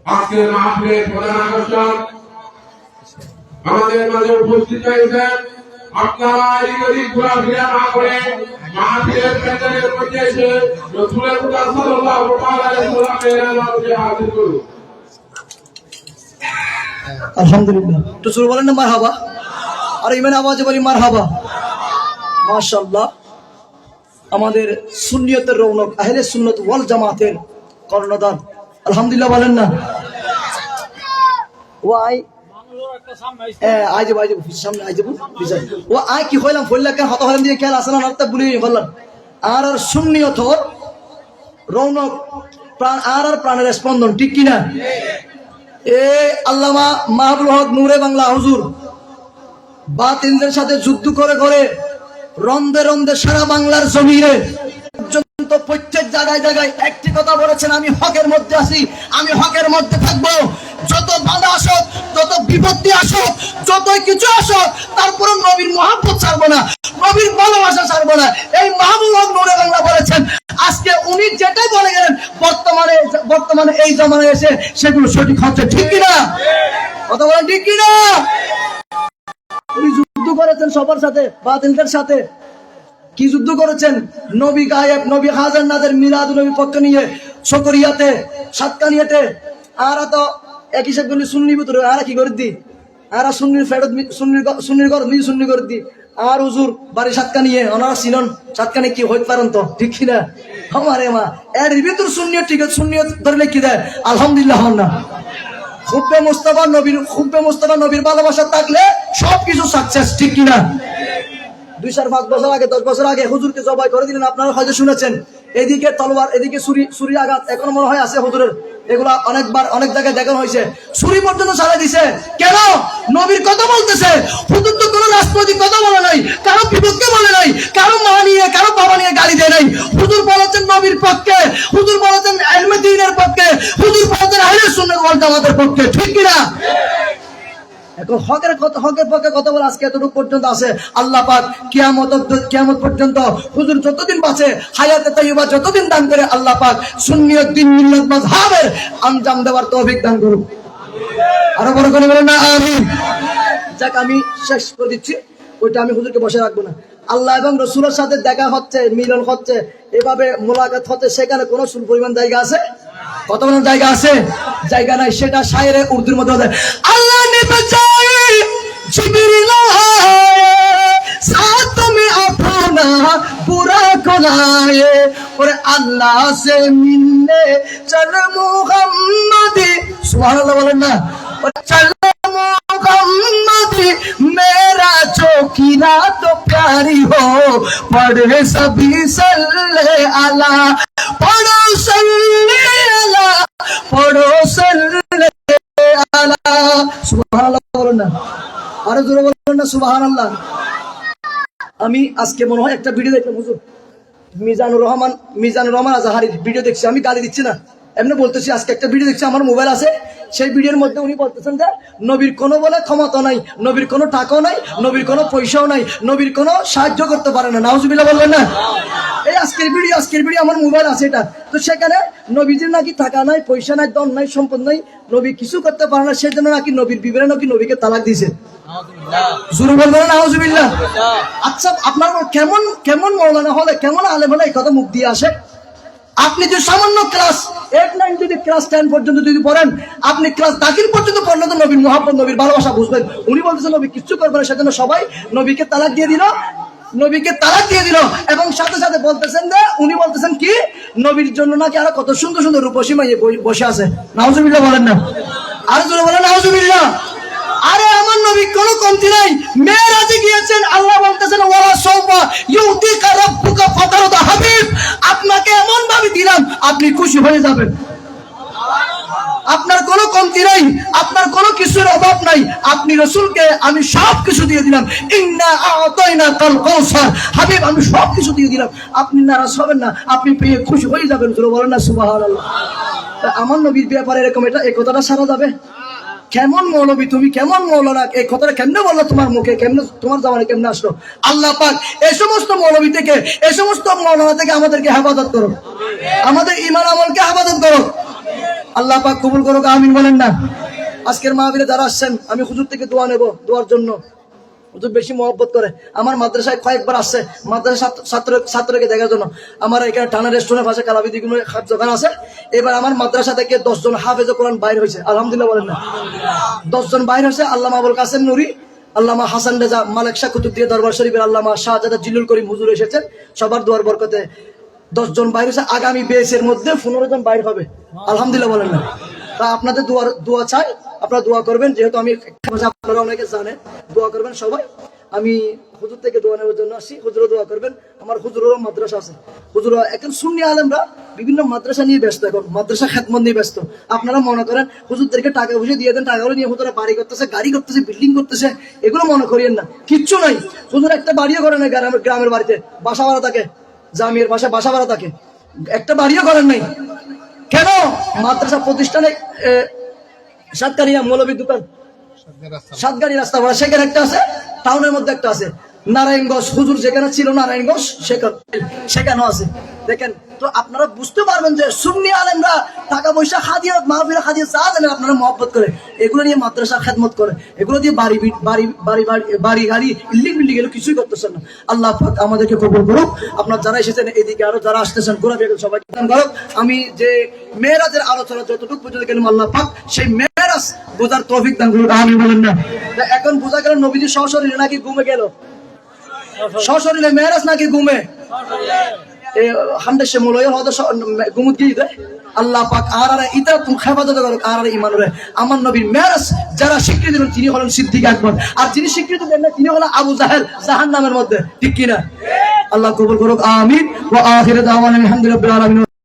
আজকের মাহফিলের প্রধান আকর্ষণ আমাদের মাঝে উপস্থিত হয়েছেন। আপনারা এদিক ঘোরাফেরা না করে মাহফিলের প্যান্ডেলের মধ্যে এসে রাসূলের খোদা সাল্লাল্লাহু আলাইহি ওয়াসাল্লামের নামে হাজির করুন। আলহামদুলিল্লাহ তো সুর বলেন না মারহাবা, আর ইমান আওয়াজে বলি মারহাবা। মাশাআল্লাহ আমাদের সুন্নিয়তের রৌনক আহলে সুন্নাত ওয়াল জামাতের কর্ণধার আলহামদুলিল্লাহ বলেন না। ওয়াই আই যাব সামনে আই যাব ও আই কি হইলাম ফল্লা কেন হত হলাম দিয়ে খেয়াল আসে না নরতে বলি বললাম। আর সুন্নিয়ত রৌনক, প্রাণ আর প্রাণের স্পন্দন, ঠিক কিনা? এ আল্লামা মাহবুল হক নূরে বাংলা হুজুর বাতিলদের সাথে যুদ্ধ করে করে রন্দে রন্দে সারা বাংলার জমিনে পর্যন্ত প্রত্যেক জায়গায় জায়গায় একটি কথা বলেছেন, আমি হকের মধ্যে আছি, আমি হকের মধ্যে থাকবো। যত বাধা আসুক, যত বিপত্তি আসুক, যতই কিছু আসুক, তারপরে নবীর মহব্বত ছাড়বো না, নবীর ভালোবাসা ছাড়বো না। এই মাহবুব হক নূরে বাংলা বলেছেন। আজকে উনি যেটাই বলে গেলেন বর্তমানে এই জমানায় এসে সেগুলো সঠিক হচ্ছে, ঠিক কিনা? কথা বলেন ঠিক কিনা? উনি যুদ্ধ করেছেন সবার সাথে, বাতিলদের সাথে। কি যুদ্ধ করেছেন? নবী গায়েব, নবী হাজার নাদের মিলাদুল নবী পক্ষ নিয়ে সকরিয়াতে, সাতকানিয়াতে। আর তো এক হিসাব করলে সুন্নি ভিতরে আর কি করে দি, আর সুন্নির ফেরত সুন্নির ঘর মি সুন্নি করে দি। আর হুজুর বাড়ি সাতকানিয়ে ওনারা ছিলেন সাতকানি কি হইতে পারেন তো, ঠিক কিনা? আমারে মা এর ভিতর সুন্নিয়ত, ঠিক আছে, সুন্নিয়ত ধরলে কি দেয়? আলহামদুলিল্লাহ হন না। খুব্বে মুস্তাফা নবীর ভালোবাসা থাকলে সবকিছু সাকসেস, ঠিক কিনা? 2-5 বছর আগে, 10 বছর আগে হুজুরকে জবাই করে দিলেন, আপনারা হয়তো শুনেছেন। এদিকে তলোয়ার, এদিকে ছুরি আঘাত এখনো মনে হয় আছে হুজুরের। এগুলা অনেকবার অনেক জায়গায় দেখানো হয়েছে। ছুরি পর্যন্ত চালাই দিছে। কেন? নবীর কথা বলতেছে। হুজুর তো কোনো রাজনৈতিক কথা বলে নাই, কারো বিপক্ষে বলে নাই, কারো মা নিয়ে কারো বাবা নিয়ে গালি দেয় নাই। হুজুর বলেছেন নবীর পক্ষে, হুজুর বলেছেন ইলমে দ্বীনের পক্ষে, হুজুর বলেছেন আহলে সুন্নাত ওয়াল জামাতের পক্ষে, ঠিক কিনা? এখন হকের পক্ষে কথা বলে আজকে এতটুকু পর্যন্ত আছে। আল্লাহ পাক কিয়ামত পর্যন্ত হুজুর যতদিন বাঁচে, হায়াতে তাইয়্যিবা যতদিন দান করে, আল্লাহ পাক সুন্নিয়ত দ্বীন মিল্লাত মাযহাবের আঞ্জাম দেওয়ার তৌফিক দান করুন। আরো বড় করে বলেন না আমিন। যাক, আমি শেষ করে দিচ্ছি, ওইটা আমি হুজুরকে বসে রাখবো না। আল্লাহ এবং রসুলের সাথে দেখা হচ্ছে, মিলন হচ্ছে, এভাবে মোলাকাত হচ্ছে, সেখানে কোনো সুর পরিমাণ জায়গা আছে? কত বড় জায়গা আছে? জায়গা নাই। সেটা শায়রে উর্দুর মধ্যে আছে, আল্লাহ ने बचाए जिब्रील साथ में अपना बुरा को लाए और अल्लाह से मिलने चल मुहम्मद, सुभान अल्लाह बोलें ना, और चल मुहम्मद मेरा चौकीरा तो प्यारी हो, पढ़े सभी सल्ले अला, पढ़ो सल्ले अला, पढ़ो सल्ले আলা। সুবহানাল্লাহ বলেন না, আরো জোরে বলেন না সুবহানাল্লাহ। আমি আজকে মনে হয় একটা ভিডিও দেখলাম হুজুর, মিজানুর রহমান আজহারির ভিডিও দেখছি। আমি গালি দিচ্ছি না, এমনি বলতেছি। আজকে একটা ভিডিও দেখছি, আমার মোবাইল আছে। সেই ভিডিওর মধ্যে উনি বলতেছেন যে নবীর কোনো বলে ক্ষমতা নাই, নবীর কোনো টাকাও নাই, নবীর কোনো পয়সাও নাই, নবীর কোনো সাহায্য করতে পারে না। নাউজুবিল্লাহ বলবেন না? এই আজকের ভিডিও আমার মোবাইল আছে এটা। তো সেখানে নবীজির নাকি টাকা নাই, পয়সা নাই, ধন নাই, সম্পদ নাই, নবী কিছু করতে পারে না, সেজন্য নাকি নবীর বিবরণ নাকি নবীকে তালাক দিয়েছে। জোরে বলবেন না নাউজুবিল্লাহ? আচ্ছা, আপনার কেমন মৌলানা হলে, কেমন আলেম হলে এই কথা মুখ দিয়ে আসে? আপনি যদি সামান্য ক্লাস 8-9 যদি ক্লাস 10 পর্যন্ত যদি পড়েন, আপনি ক্লাস দাখিল পর্যন্ত পড়লে তো নবীর মহব্বত, নবীর ভালোবাসা বুঝবেন। উনি বলতেছেন নবী কিচ্ছু করবে না, সেজন্য সবাই নবীকে তালাক দিয়ে দিল। এবং সাথে সাথে বলতেছেন যে উনি বলতেছেন কি, নবীর জন্য নাকি আরো কত সুন্দর সুন্দর রূপসী মাইয়ে বসে আছে। নাউজুবিল্লাহ বলেন না? আরো জোরে বলেন নাউজুবিল্লাহ। আরে আমার নবী কোনো কমতি নাই, মেরাজে গিয়েছেন, আল্লাহ বলতেছেন ওয়ালা সাওফা ইউতিকা রাব্বুকা ফাতারদা হাবিব, আপনাকে এমন ভাবে দিলাম আপনি খুশি হয়ে যাবেন। আপনার কোনো কমতি নাই, আপনার কোনো কিছুর অভাব নাই, আপনি রাসূলকে আমি সব কিছু দিয়ে দিলাম। ইন্না আ'তাইনাকাল কাউসার, হাবিব আমি সব কিছু দিয়ে দিলাম, আপনি নারাজ হবেন না, আপনি পেয়ে খুশি হয়ে যাবেন। জোরে বলেন না সুবহানাল্লাহ। আমার নবীর ব্যাপারে এরকম এই কথাটা সারা যাবে? কেমন মৌলবী তুমি, কেমন মৌলানা, এই কথাটা কেমনে বললো তোমার মুখে, কেমনে তোমার জামানে কেমনে আসলো? আল্লাহ পাক এই সমস্ত মৌলবী থেকে, এই সমস্ত মৌলানা থেকে আমাদেরকে হেফাজত করো, আমাদের ঈমান আমলকে হেফাজত করো। আল্লাহ পাক কবুল করুক, আমিন বলেন না? আজকের মাহফিলে যারা আসছেন, আমি হুজুর থেকে দোয়া নেব, দোয়ার জন্য। হুজুর বেশি মহব্বত করে, আমার মাদ্রাসায় কয়েকবার আসছে মাদ্রাসা ছাত্রকে দেখার জন্য। আমার এখানে টানা রেস্টুরেন্টের পাশে কালাবিদি দোকান আছে। এবার আমার মাদ্রাসা থেকে 10 জন হাফেজ কোরআন বাইর হয়েছে, আলহামদুলিল্লাহ বলেন না? 10 জন বাইর হয়েছে। আল্লামা আবুল কাসেম নুরি, আল্লামা হাসান রেজা, মালিক শাহ কুতুবদিয়া দরবার শরীফের আল্লামা শাহজাদা জিল্লুল করিম হুজুর এসেছেন। সবার দোয়ার বরকতে 10 জন বাইর হয়েছে। আগামী বেসের মধ্যে 15 জন বাইর হবে, আলহামদুলিল্লাহ বলেন না? তা আপনাদের দোয়া চাই, আপনারা দোয়া করবেন। যেহেতু আমি, আপনারা অনেকে জানেন, দোয়া করবেন সবাই। আমি হুজুর থেকে দোয়া নেওয়ার জন্য আসি, হুজুরও দোয়া করবেন। আমার হুজুরেরও মাদ্রাসা আছে, হুজুর এখন সুন্নি আলেমরা বিভিন্ন মাদ্রাসা নিয়ে ব্যস্ত, এখন মাদ্রাসা খেদমত নিয়ে ব্যস্ত। আপনারা মনে করেন হুজুরদেরকে টাকা পয়সা দিয়ে দেন, টাকাগুলো নিয়ে হুজুরা বাড়ি করতেছে, গাড়ি করতেছে, বিল্ডিং করতেছে, এগুলো মনে করিয়েন না, কিচ্ছু নাই। হুজুর একটা বাড়িও করেন না, গ্রামের বাড়িতে বাসা ভাড়া থাকে, জামিয়ার বাসায় বাসা ভাড়া থাকে, একটা বাড়িও করেন নাই। কেন? মাদ্রাসা প্রতিষ্ঠানে সাতকানিয়া মৌলবীর দোকান, সাতগাড়ি রাস্তা ভাড়া সেখানে একটা আছে, টাউনের মধ্যে একটা আছে, নারায়ণগঞ্জ হুজুর যেখানে ছিল নারায়ণগঞ্জ সেখানেও আছে। দেখেন তো আপনারা বুঝতে পারবেন যে সুন্নি আলেমরা টাকা পয়সা হাদিয়াত মাহফিল হাদিয়া যা দেন আপনারা মহব্বত করে, এগুলো নিয়ে মাদ্রাসা খেদমত করে, এগুলো দিয়ে বাড়ি বাড়ি বাড়ি বাড়ি গাড়ি বিল্ডিং বিল্ডিং এগুলো কিছুই করতেছেন না। আল্লাহ পাক আমাদেরকে কবুল করুক। আপনারা যারা এসেছেন এদিকে আরো যারা আসতেছেন ঘোরাফেরা করে সবাই করুক। আমি যে মেরাজের আলোচনা যতটুকু পর্যন্ত গেলাম আল্লাহ পাক সেই মেরাজ বোঝার তৌফিক দান করুক, আমিন বলেন না। এখন বোঝা গেল নবীজি সশরীরে নাকি ঘুমে গেল, সশরীরে মেরাজ নাকি ঘুমে হামদে শেমুলয় হয়তো গুমুত গিয়ে দেয়। আল্লাহ পাক আর ইতা তুমি হেফাজত করো আর ইমান রে। আমার নবীর মেরাজ যারা স্বীকৃতি দেন তিনি হলেন সিদ্দিক আকবর, আর যিনি স্বীকৃতি দেন না তিনি হলেন আবু জাহেল জাহান্নামের মধ্যে, ঠিক কিনা? আল্লাহ কবুল করুক, আমিন। ওয়া আখিরু দাওয়ানা আলহামদুলিল্লাহি রাব্বিল আলামিন।